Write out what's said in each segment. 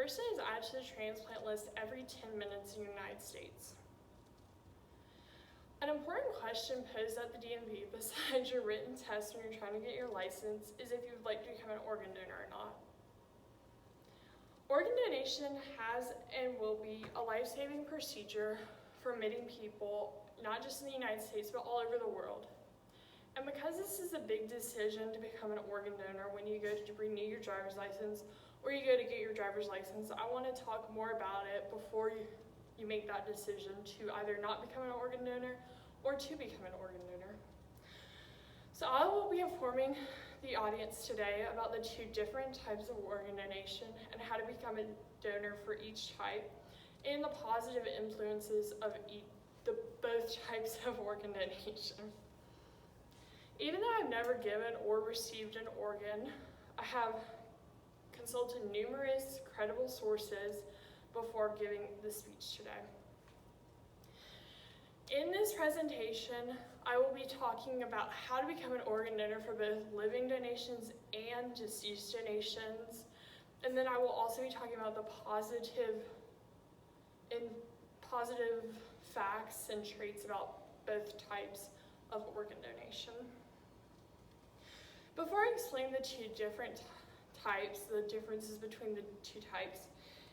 person is added to the transplant list every 10 minutes in the United States. An important question posed at the DMV, besides your written test when you're trying to get your license, is if you would like to become an organ donor or not. Organ donation has and will be a life-saving procedure for many people, not just in the United States, but all over the world. And because this is a big decision to become an organ donor when you go to renew your driver's license or you go to get your driver's license, I want to talk more about it before you make that decision to either not become an organ donor or to become an organ donor. So I will be informing the audience today about the two different types of organ donation and how to become a donor for each type and the positive influences of both types of organ donation. Even though I've never given or received an organ, I have consulted numerous credible sources before giving this speech today. In this presentation, I will be talking about how to become an organ donor for both living donations and deceased donations. And then I will also be talking about the positive facts and traits about both types of organ donation. Before I explain the two different types, the differences between the two types,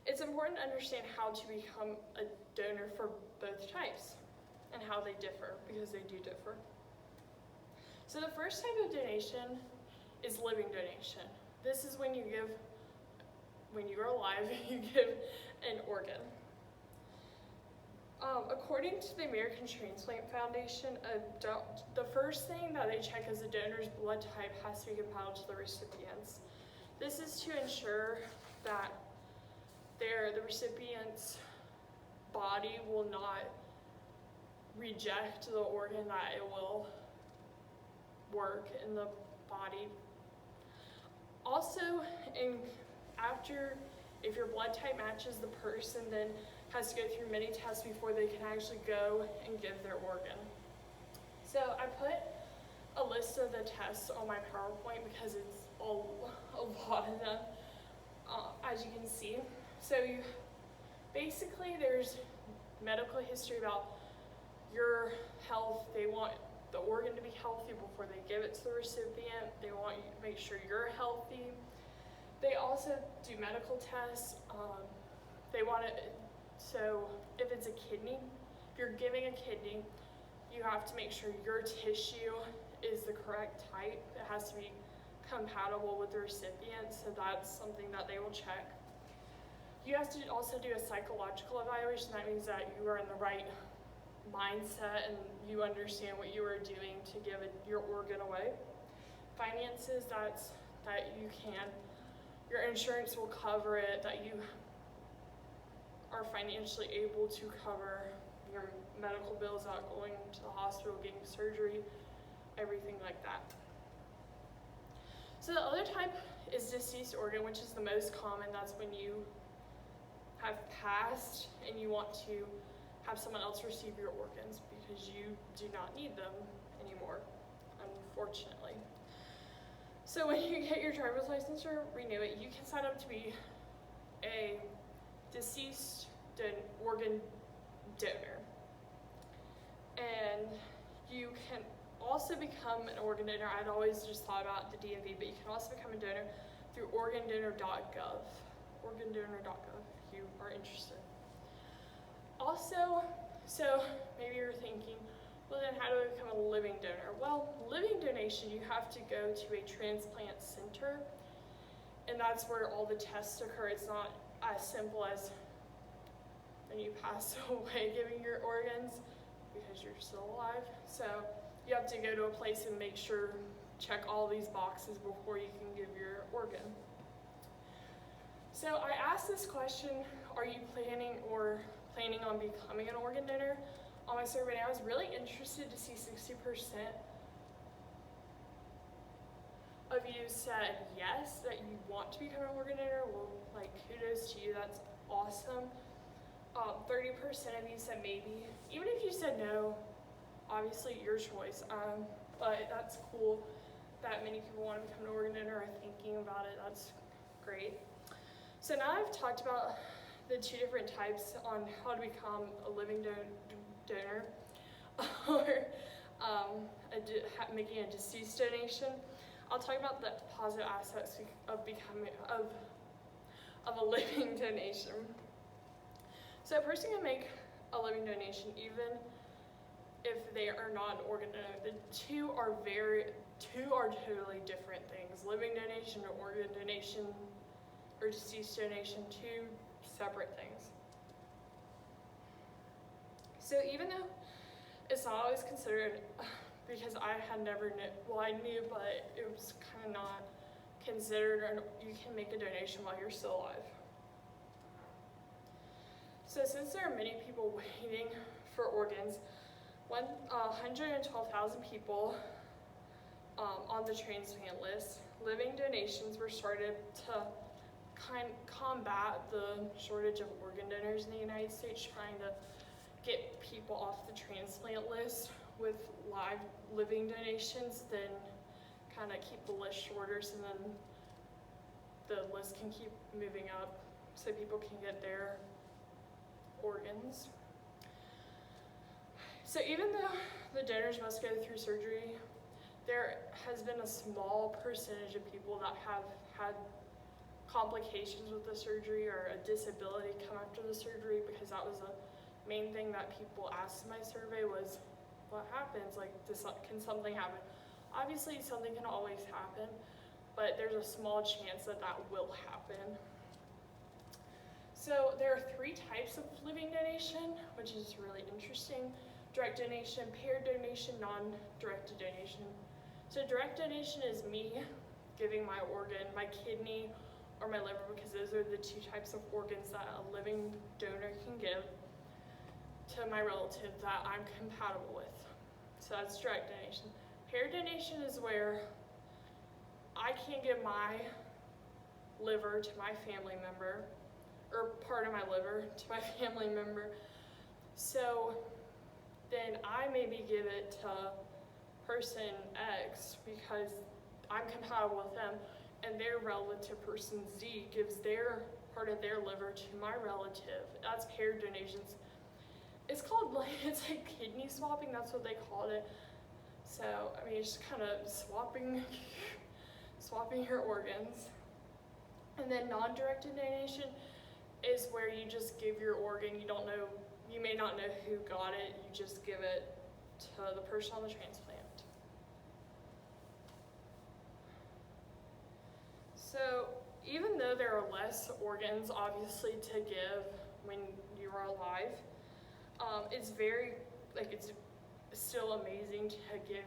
it's important to understand how to become a donor for both types and how they differ, because they do differ. So the first type of donation is living donation. This is when you are alive, you give an organ. According to the American Transplant Foundation, the first thing that they check as a donor's blood type has to be compatible to the recipient's. This is to ensure that the recipient's body will not reject the organ, that it will work in the body. Also, if your blood type matches, the person then has to go through many tests before they can actually go and give their organ. So I put a list of the tests on my PowerPoint because it's a lot of them, as you can see. So basically there's medical history about your health. They want the organ to be healthy before they give it to the recipient. They want you to make sure you're healthy. They also do medical tests. So if it's a kidney, if you're giving a kidney, you have to make sure your tissue is the correct type. It has to be compatible with the recipient, so that's something that they will check. You have to also do a psychological evaluation. That means that you are in the right mindset and you understand what you are doing to give your organ away. Finances, your insurance will cover it, that you are financially able to cover your medical bills out going to the hospital, getting surgery, everything like that. So the other type is deceased organ, which is the most common. That's when you have passed and you want to have someone else receive your organs because you do not need them anymore, unfortunately. So when you get your driver's license or renew it, you can sign up to be a deceased organ donor. And you can also become an organ donor. I'd always just thought about the DMV, but you can also become a donor through organdonor.gov. Organdonor.gov if you are interested. Also, so maybe you're thinking, well then how do I become a living donor? Well, living donation, you have to go to a transplant center, and that's where all the tests occur. It's not as simple as when you pass away giving your organs because you're still alive. So you have to go to a place and make sure, check all these boxes before you can give your organ. So I asked this question, are you planning on becoming an organ donor? On my survey, I was really interested to see 60% of you said yes, that you want to become an organ donor. Well, kudos to you, that's awesome. 30% of you said maybe. Even if you said no, obviously your choice, but that's cool that many people want to become an organ donor or are thinking about it. That's great. So now I've talked about the two different types on how to become a living donor or making a deceased donation. I'll talk about the positive aspects of becoming of a living donation. So a person can make a living donation even if they are not an organ donor. The two are totally different things. Living donation or organ donation or deceased donation, two separate things. So even though it's not always considered, because I had never I knew, but it was kind of not considered, and you can make a donation while you're still alive. So since there are many people waiting for organs, 112,000 people on the transplant list, living donations were started to combat the shortage of organ donors in the United States, trying to get people off the transplant list with live living donations, then kind of keep the list shorter, so then the list can keep moving up so people can get their organs. So even though the donors must go through surgery, there has been a small percentage of people that have had complications with the surgery or a disability come after the surgery, because that was a main thing that people asked in my survey was, what happens? Like, can something happen? Obviously, something can always happen, but there's a small chance that that will happen. So there are three types of living donation, which is really interesting. Direct donation, paired donation, non-directed donation. So direct donation is me giving my organ, my kidney or my liver, because those are the two types of organs that a living donor can give to my relative that I'm compatible with. So that's direct donation. Paired donation is where I can't give my liver to my family member, or part of my liver to my family member. So then I maybe give it to person X because I'm compatible with them, and their relative, person Z, gives their part of their liver to my relative. That's paired donations. It's like kidney swapping, that's what they called it. So, I mean, it's just kind of swapping your organs. And then non-directed donation is where you just give your organ. You may not know who got it, you just give it to the person on the transplant. So even though there are less organs, obviously, to give when you are alive, it's still amazing to give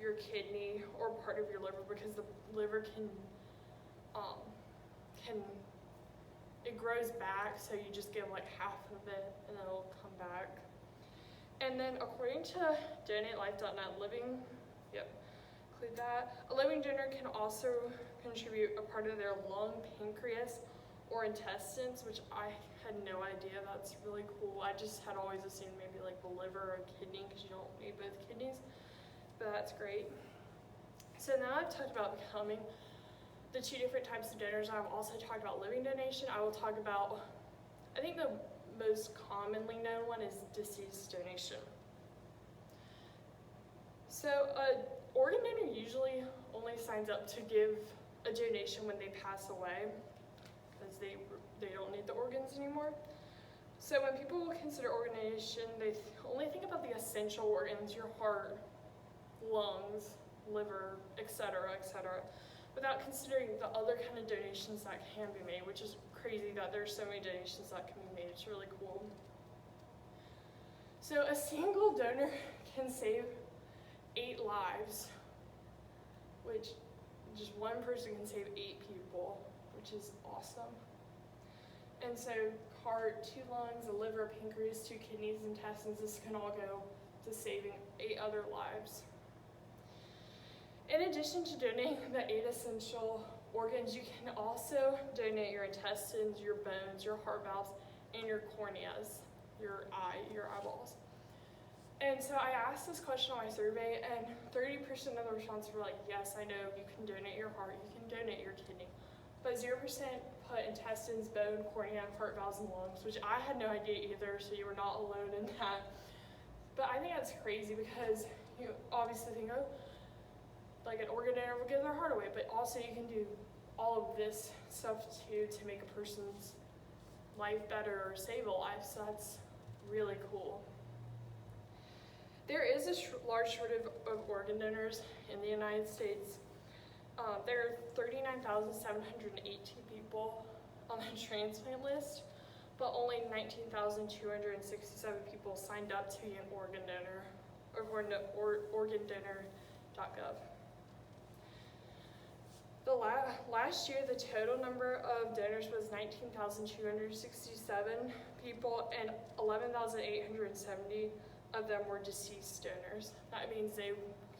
your kidney or part of your liver, because the liver it grows back, so you just give like half of it and then it'll come back. And then according to DonateLife.net, include that. A living donor can also contribute a part of their lung, pancreas, or intestines, which I had no idea. That's really cool. I just had always assumed maybe like the liver or kidney, because you don't need both kidneys, but that's great. So now I've talked about becoming the two different types of donors. I've also talked about living donation. I will talk about, I think the most commonly known one is deceased donation. So an organ donor usually only signs up to give a donation when they pass away, because they don't need the organs anymore. So when people consider organ donation, they only think about the essential organs, your heart, lungs, liver, etc., without considering the other kind of donations that can be made, which is crazy that there's so many donations that can be made. It's really cool. So a single donor can save 8 lives, which just one person can save 8 people, which is awesome. And so heart, 2 lungs, a liver, pancreas, 2 kidneys, intestines, this can all go to saving 8 other lives. In addition to donating the 8 essential organs, you can also donate your intestines, your bones, your heart valves, and your corneas, your eyeballs. And so I asked this question on my survey, and 30% of the responses were like, yes, I know, you can donate your heart, you can donate your kidney. But 0% put intestines, bone, cornea, heart valves, and lungs, which I had no idea either, so you were not alone in that. But I think that's crazy because you obviously think, oh, like an organ donor will give their heart away, but also you can do all of this stuff too to make a person's life better or save a life, so that's really cool. There is a large shortage of organ donors in the United States. There are 39,718 people on the transplant list, but only 19,267 people signed up to be an organ donor, according to organdonor.gov. Last year, the total number of donors was 19,267 people, and 11,870 of them were deceased donors. That means they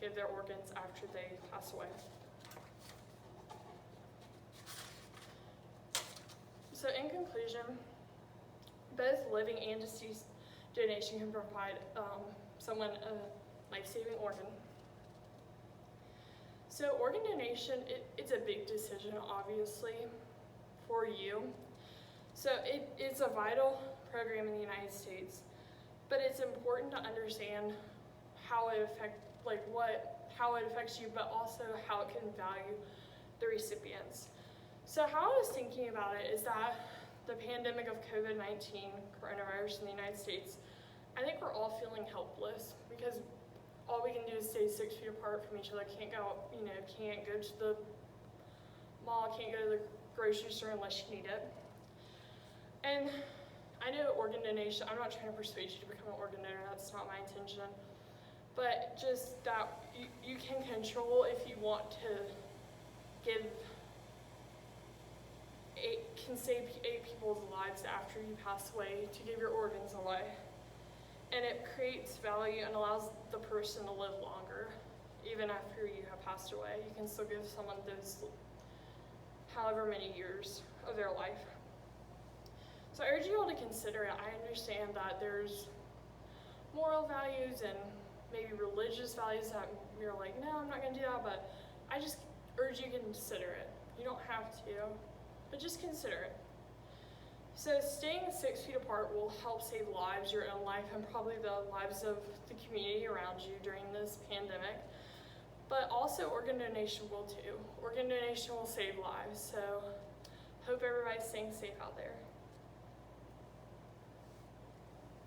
give their organs after they pass away. So in conclusion, both living and deceased donation can provide someone a life-saving organ. So organ donation, it's a big decision, obviously, for you. So it's a vital program in the United States, but it's important to understand how it affects you, but also how it can value the recipients. So how I was thinking about it is that the pandemic of COVID-19, coronavirus in the United States, I think we're all feeling helpless because all we can do is stay 6 feet apart from each other, can't go to the mall, can't go to the grocery store unless you need it. And I know organ donation, I'm not trying to persuade you to become an organ donor, that's not my intention, but just that you can control if you want to save 8 people's lives after you pass away, to give your organs away. And it creates value and allows the person to live longer, even after you have passed away. You can still give someone those however many years of their life. So I urge you all to consider it. I understand that there's moral values and maybe religious values that you're like, no, I'm not going to do that, but I just urge you to consider it. You don't have to, but just consider it. So staying 6 feet apart will help save lives, your own life, and probably the lives of the community around you during this pandemic. But also organ donation will too. Organ donation will save lives, so hope everybody's staying safe out there.